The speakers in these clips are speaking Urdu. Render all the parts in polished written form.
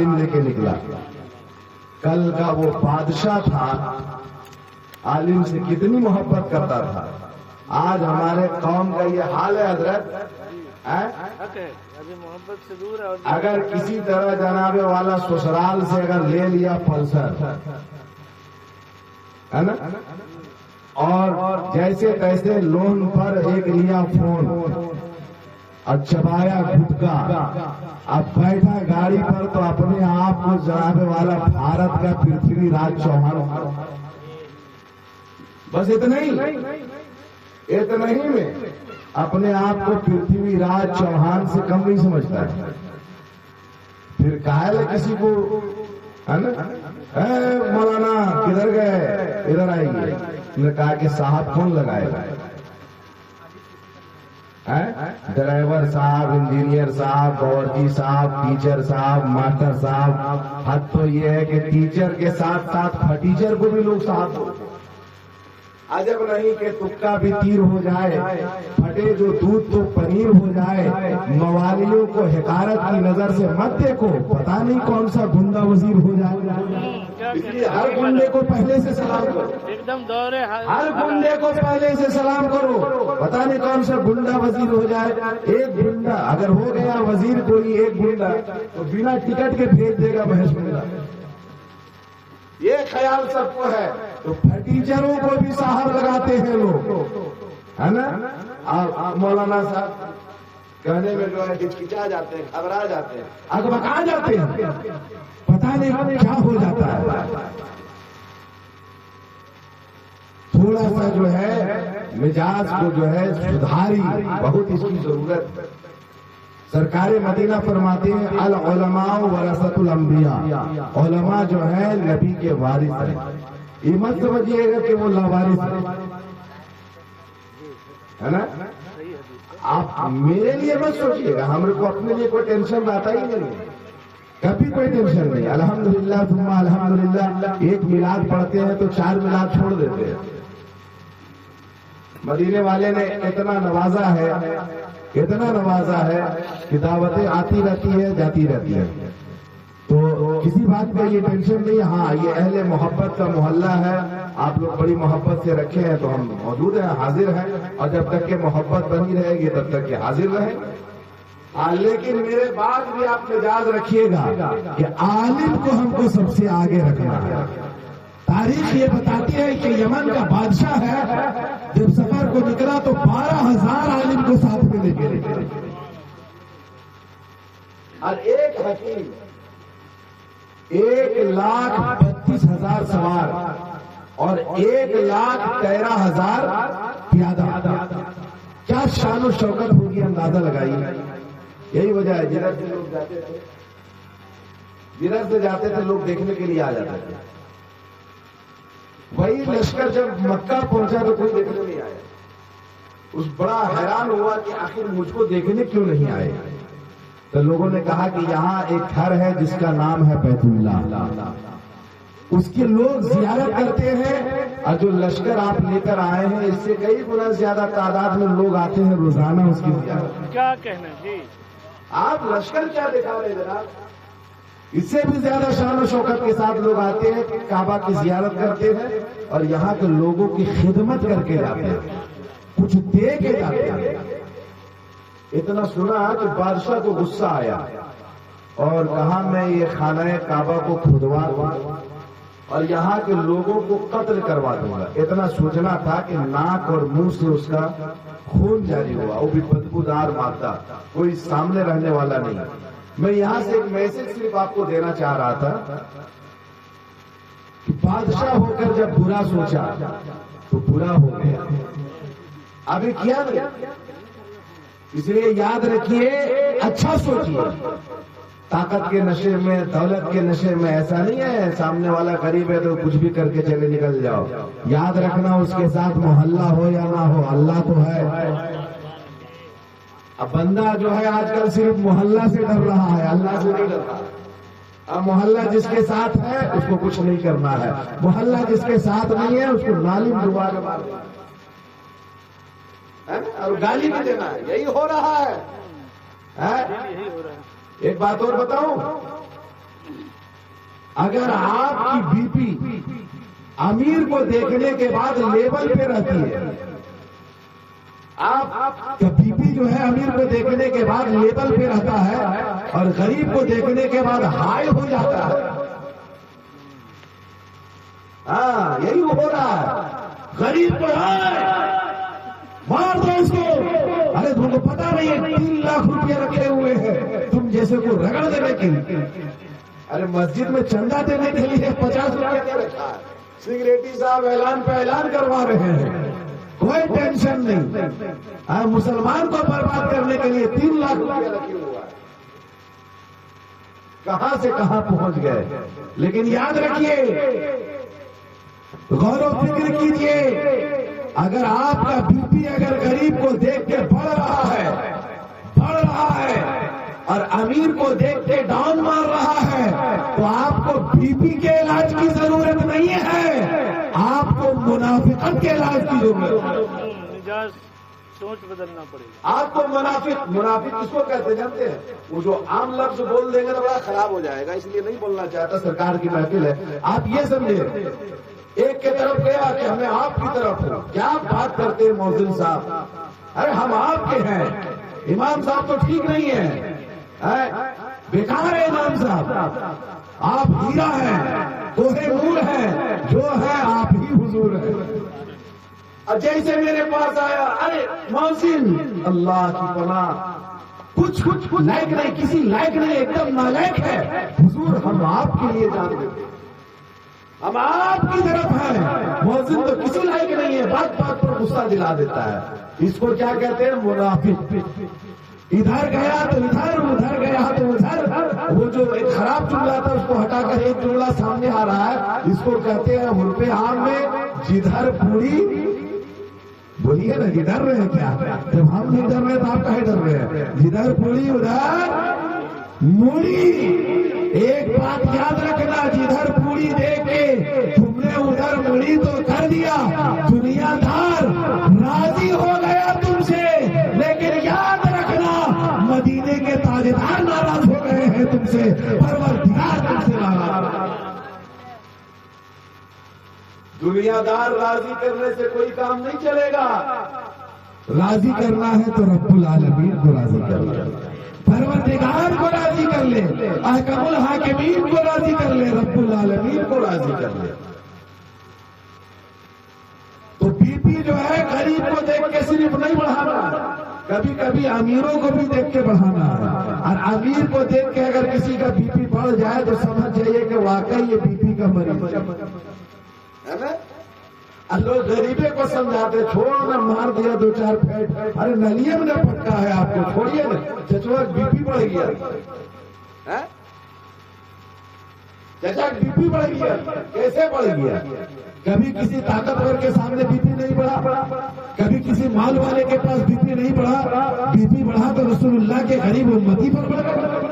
عالم لے کے نکلا. کل کا وہ بادشاہ تھا، عالم سے کتنی محبت کرتا تھا. آج ہمارے قوم کا یہ حال ہے حضرت. محبت سے دور ہے. اگر کسی طرح جناب والا سسرال سے اگر لے لیا پلسر ہے نا، اور جیسے تیسے لون پر ایک لیا فون اور چبایا گٹکا، اب بیٹھا گاڑی پر تو اپنے آپ کو جناب والا بھارت کا پرتھوی راج چوہان، بس اتنا ہی میں اپنے آپ کو پرتھوی راج چوہان سے کم نہیں سمجھتا ہے. پھر کہا ہے کسی کو ہے نا، مولانا کدھر گئے، ادھر آئیے. نے کہا کہ صاحب کون لگائے گا، ڈرائیور صاحب، انجینئر صاحب، باورچی صاحب، ٹیچر صاحب، ماسٹر صاحب. حد تو یہ ہے کہ ٹیچر کے ساتھ ساتھ پھٹیچر کو بھی لوگ صاحب بولتے ہیں. عجب نہیں کہ تکا بھی تیر ہو جائے، پھٹے جو دودھ تو پنیر ہو جائے. موالیوں کو حقارت کی نظر سے مت دیکھو، پتہ نہیں کون سا گنڈا وزیر ہو جائے. اس لیے ہر گنڈے کو پہلے سے سلام کرو، ایک دم دورے ہر گنڈے کو پہلے سے سلام کرو، پتہ نہیں کون سا گنڈا وزیر ہو جائے. ایک گنڈا اگر ہو گیا وزیر کوئی، ایک گنڈا تو بنا ٹکٹ کے بھیج دے گا بحث میں. یہ خیال سب کو ہے تو ٹیچروں کو بھی صاحب لگاتے ہیں لوگ ہے نا. آپ مولانا صاحب کہنے میں جو ہے ہچکچا جاتے ہیں، گھبرا جاتے ہیں، اگبکا جاتے ہیں، پتہ نہیں کیا ہو جاتا ہے. تھوڑا سا جو ہے مزاج کو جو ہے سدھاری، بہت اس کی ضرورت. سرکار مدینہ فرماتے ہیں العلماء ورثۃ الانبیاء، علماء جو ہے نبی کے وارث ہیں. یہ مت سمجھیے گا کہ وہ لاوارث ہے نا. آپ میرے لیے مت سوچیے گا، ہم کو اپنے لیے کوئی ٹینشن رہتا ہی نہیں، کبھی کوئی ٹینشن نہیں. الحمدللہ ثم الحمدللہ. ایک میلاد پڑھتے ہیں تو 4 میلاد چھوڑ دیتے ہیں. مدینے والے نے اتنا نوازا ہے کہ دعوتیں آتی رہتی ہے جاتی رہتی ہے، تو کسی بات کا یہ ٹینشن نہیں. ہاں یہ اہل محبت کا محلہ ہے، آپ لوگ بڑی محبت سے رکھے ہیں تو ہم موجود ہیں، حاضر ہیں، اور جب تک کہ محبت بنی رہے گی تب تک کہ حاضر رہیں. لیکن میرے بعد بھی آپ مزاج رکھیے گا کہ عالم کو ہم کو سب سے آگے رکھنا ہے. تاریخ یہ بتاتی ہے کہ یمن کا بادشاہ ہے، جب سفر کو نکلا تو 12,000 عالم کو ساتھ میں لے کے، اور ایک حکیم 1,32,000 سوار اور 1,13,000 پیادہ. کیا شان و شوکت ہوگی، اندازہ لگائیے. یہی وجہ ہے جدھر سے لوگ جاتے تھے لوگ دیکھنے کے لیے آ جاتے تھے. وہی لشکر جب مکہ پہنچا تو کوئی دیکھنے نہیں آیا. اس بڑا حیران ہوا کہ آخر مجھ کو دیکھنے کیوں نہیں آئے. تو لوگوں نے کہا کہ یہاں ایک گھر ہے جس کا نام ہے بیت اللہ، اس کے لوگ زیارت کرتے ہیں، اور جو لشکر آپ لے کر آئے ہیں اس سے کئی گنا زیادہ تعداد میں لوگ آتے ہیں روزانہ اس کی زیارت. کیا کہنا جی، آپ لشکر کیا دکھا رہے جناب. اس سے بھی زیادہ شان و شوکت کے ساتھ لوگ آتے ہیں، کعبہ کی زیارت کرتے ہیں اور یہاں کے لوگوں کی خدمت کر کے جاتے ہیں، کچھ دے کے جاتے ہیں. اتنا سنا کہ بادشاہ کو غصہ آیا اور کہا میں یہ خانہ کعبہ کو کھدوا دوں اور یہاں کے لوگوں کو قتل کروا دوں گا. اتنا سوچنا تھا کہ ناک اور منہ سے اس کا خون جاری ہوا، وہ بھی بدبودار مادہ، کوئی سامنے رہنے والا نہیں. میں یہاں سے ایک میسج صرف آپ کو دینا چاہ رہا تھا کہ بادشاہ ہو کر جب برا سوچا تو برا ہو گیا. ابھی کیا نہیں، اس لیے یاد رکھیے اچھا سوچیے. طاقت کے نشے میں، دولت کے نشے میں ایسا نہیں ہے سامنے والا غریب ہے تو کچھ بھی کر کے چلے نکل جاؤ. یاد رکھنا اس کے ساتھ محلہ ہو یا نہ ہو، اللہ تو ہے. اب بندہ جو ہے آج کل صرف محلہ سے ڈر رہا ہے، اللہ سے نہیں ڈرتا. اب محلہ جس کے ساتھ ہے اس کو کچھ نہیں کرنا ہے، محلہ جس کے ساتھ نہیں ہے اس کو نالی میں ڈبا کے مارنا اور گالی بھی دینا ہے. یہی ہو رہا ہے. ایک بات اور بتاؤں، اگر آپ کی بی پی امیر کو دیکھنے کے بعد لیول پہ رہتی ہے، آپ کا بی پی جو ہے امیر کو دیکھنے کے بعد لیول پہ رہتا ہے اور غریب کو دیکھنے کے بعد ہائی ہو جاتا ہے، ہاں یہی ہو رہا ہے. غریب کو مار دو اس کو، ارے تم کو پتا نہیں ہے 3 لاکھ روپیہ رکھے ہوئے ہیں تم جیسے کو رگڑ دینے کے لیے. ارے مسجد میں چندہ دینے کے لیے 50 روپیہ دے رکھا ہے. سیکریٹری صاحب اعلان پہ اعلان کروا رہے ہیں، کوئی ٹینشن نہیں. مسلمان کو برباد کرنے کے لیے 3 لاکھ روپیہ رکھے ہوا ہے. کہاں سے کہاں پہنچ گئے. لیکن یاد رکھیے، غور و فکر کیجئے، اگر آپ کا بی پی اگر غریب کو دیکھ کے بڑھ رہا ہے اور امیر کو دیکھ کے ڈاؤن مار رہا ہے تو آپ کو بی پی کے علاج کی ضرورت نہیں ہے، آپ کو منافقت کے علاج کی ضرورت ہے. سوچ بدلنا پڑے گا. آپ کو منافق کس کو کہتے جانتے ہیں؟ وہ جو عام لفظ بول دیں گے تو بڑا خراب ہو جائے گا، اس لیے نہیں بولنا چاہتا. سرکار کی محفل ہے، آپ یہ سمجھے ایک کے طرف گیا کہ ہمیں آپ کی طرف ہو. کیا بات کرتے ہیں مؤذن صاحب؟ ارے ہم آپ کے ہیں. امام صاحب تو ٹھیک نہیں ہے، بیکار ہے امام صاحب. آپ ہیرا ہیں، کوہ نور ہیں، جو ہے آپ ہی حضور ہیں. اور جیسے میرے پاس آیا، ارے محسن اللہ کی پناہ، کچھ لائق نہیں، کسی لائق نہیں، ایک دم نالائق ہے. حضور ہم آپ کے لیے جان دیتے، ہم آپ کی طرف ہیں. محسن تو کسی لائق نہیں ہے، بات بات پر غصہ دلا دیتا ہے. اس کو کیا کہتے ہیں؟ منافق. ادھر گیا تو ادھر، ادھر گیا تو ادھر. وہ جو ایک خراب جملہ تھا اس کو ہٹا کر ایک جملہ سامنے آ رہا ہے. اس کو کہتے ہیں حرف عام میں جدھر پوری. بولیے نا، جی ڈر رہے ہیں کیا؟ جب ہم نہیں ڈر رہے تو آپ کہیں ڈر رہے ہیں؟ جدھر پوری ادھر موڑی. ایک بات یاد رکھنا، جدھر پوری دیکھ کے تم نے ادھر موڑی تو کر دیا، دنیا دار راضی ہو گیا تم سے، لیکن یاد رکھنا مدینے کے تاجدار ناراض ہو گئے ہیں تم سے، پروردگار تم سے ناراض. دنیا دار راضی کرنے سے کوئی کام نہیں چلے گا. راضی کرنا ہے تو رب العالمین کو راضی کر لے، پروردگار کو راضی کر لے، احکم الحاکمین کو راضی کر لے، رب العالمین کو راضی کر لے. تو بی پی جو ہے غریب کو دیکھ کے صرف نہیں بڑھانا، کبھی کبھی امیروں کو بھی دیکھ کے بڑھانا ہے. اور امیر کو دیکھ کے اگر کسی کا بی پی بڑھ جائے تو سمجھ جائیے کہ واقعی یہ بی پی کا مریض ہے نا. لوگ غریبے کو سمجھاتے، چھوڑ نہ، مار دیا 2-4 پھیٹ. ارے نلیم نے پھٹکا ہے آپ کو، چھوڑیے نا. چچا بی پی بڑھ گیا، چچا بی پی بڑھ گیا. کیسے بڑھ گیا؟ کبھی کسی طاقتور کے سامنے بی پی نہیں بڑھا، کبھی کسی مال والے کے پاس بی پی نہیں بڑھا. بی پی بڑھا تو رسول اللہ کے غریب امتی پر بڑھا.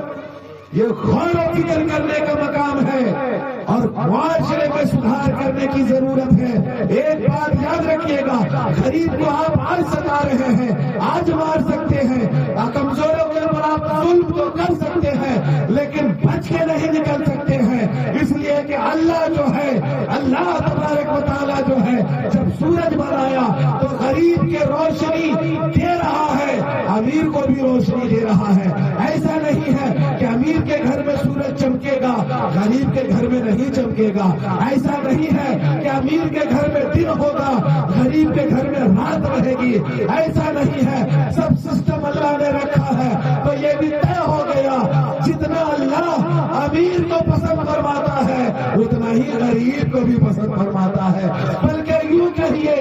یہ غور و فکر کرنے کا مقام ہے اور معاشرے میں سدھار کرنے کی ضرورت ہے. ایک بات یاد رکھیے گا، غریب کو آپ آج ستا رہے ہیں، آج مار سکتے ہیں، کمزوروں کے اوپر آپ ظلم تو کر سکتے ہیں، لیکن بچ کے نہیں نکل سکتے ہیں. اس لیے کہ اللہ جو ہے، اللہ تبارک و تعالیٰ جو ہے، جب سورج بنایا تو غریب کے روشنی دے رہا ہے، امیر کو بھی روشنی دے رہا ہے. ایسا نہیں ہے کہ امیر کے گھر میں سورج چمکے گا، غریب کے گھر میں نہیں چمکے گا. ایسا نہیں ہے کہ امیر کے گھر میں دن ہوگا، غریب کے گھر میں رات رہے گی. ایسا نہیں ہے. سب سسٹم اللہ نے رکھا ہے تو یہ بھی طے ہو گیا، جتنا اللہ امیر کو پسند فرماتا ہے اتنا ہی غریب کو بھی پسند فرماتا ہے. بلکہ یوں کہیے،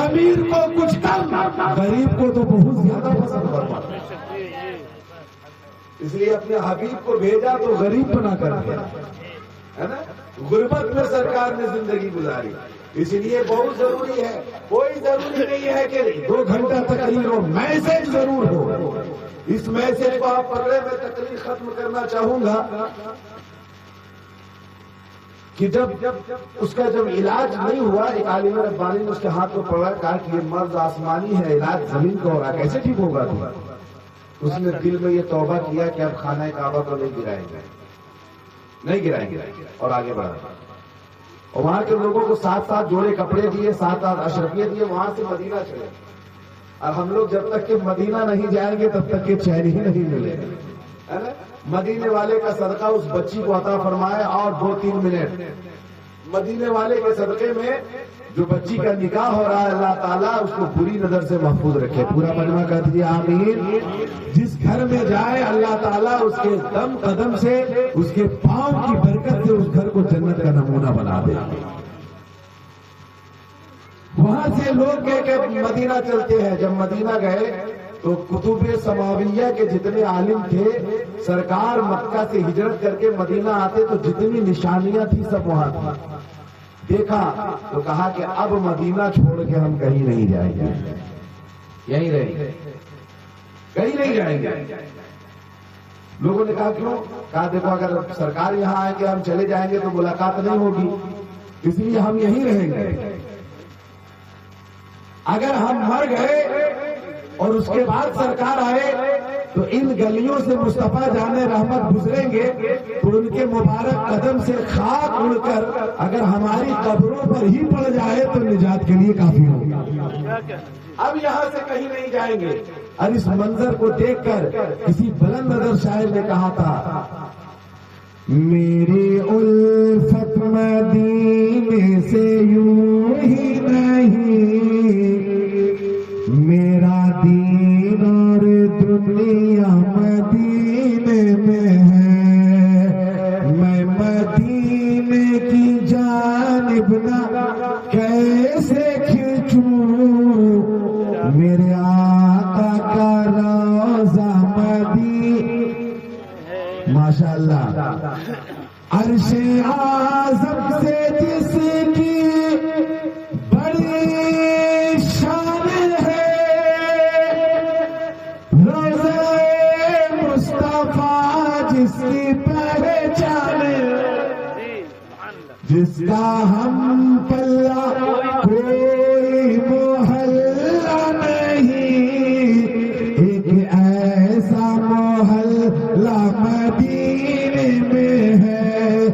امیر کو کچھ کم، غریب کو تو بہت زیادہ پسند فرماتا ہے. اس لیے اپنے حبیب کو بھیجا تو غریب بنا کر دیا ہے نا. غربت میں سرکار نے زندگی گزاری. اس لیے بہت ضروری ہے، کوئی ضروری نہیں ہے کہ 2 گھنٹہ تقریر ہو، میسج ضرور ہو. اس میسج کو آپ پڑھ رہے، میں تقریر ختم کرنا چاہوں گا کہ جب اس کا جب علاج نہیں ہوا، ایک عالم ربانی نے اس کے ہاتھ کو پکڑا، کہا کہ یہ مرض آسمانی ہے، علاج زمین کا ہو رہا ہے، کیسے ٹھیک ہوگا؟ اس نے دل میں یہ توبہ کیا کہ اب خانہ کعبہ کو نہیں گرائیں گے. نہیں گرائیں گے اور آگے بڑھا. اور وہاں کے لوگوں کو 7 جوڑے کپڑے دیے, 7 اشرفیے دیے, وہاں سے مدینہ چلے. اور ہم لوگ جب تک کہ مدینہ نہیں جائیں گے تب تک کہ چین ہی نہیں ملے گا. مدینے والے کا صدقہ اس بچی کو عطا فرمائے اور 2-3 منٹ مدینے والے کے صدقے میں جو بچی کا نکاح ہو رہا ہے اللہ تعالیٰ اس کو بری نظر سے محفوظ رکھے. پورا مجمع کہہ دیجیے آمین. جس گھر میں جائے اللہ تعالیٰ اس کے دم قدم سے, اس کے پاؤں کی برکت سے اس گھر کو جنت کا نمونہ بنا دے. وہاں سے لوگ کہہ کے مدینہ چلتے ہیں. جب مدینہ گئے تو کتب سماویہ کے جتنے عالم تھے, سرکار مکہ سے ہجرت کر کے مدینہ آتے تو جتنی نشانیاں تھی سب وہاں تھی. دیکھا تو کہا کہ اب مدینہ چھوڑ کے ہم کہیں نہیں جائیں گے, یہیں رہیں گے, کہیں نہیں جائیں گے. لوگوں نے کہا کیوں؟ کہا دیکھو اگر سرکار یہاں آئے کہ ہم چلے جائیں گے تو ملاقات نہیں ہوگی, اس لیے ہم یہیں رہیں گے. اگر ہم مر گئے اور اس کے بعد سرکار آئے تو ان گلیوں سے مصطفیٰ جان رحمت گزریں گے تو ان کے مبارک قدم سے خاک اڑ کر اگر ہماری قبروں پر ہی پڑ جائے تو نجات کے لیے کافی ہوگا. اب یہاں سے کہیں نہیں جائیں گے. اور اس منظر کو دیکھ کر کسی بلند نظر شاعر نے کہا تھا, میری الفت مدینے سے یوں ہی نہیں, میرا دین اور دنیا مدینے میں ہے, میں مدینے کی جانب نہ کیسے کھینچوں, میرے آقا کا روضہ مدینے. ماشاء اللہ. عرش اعظم سے جس کی بڑی شان ہے, روضہ مصطفیٰ جس کی پہچان, جس کا ہم پر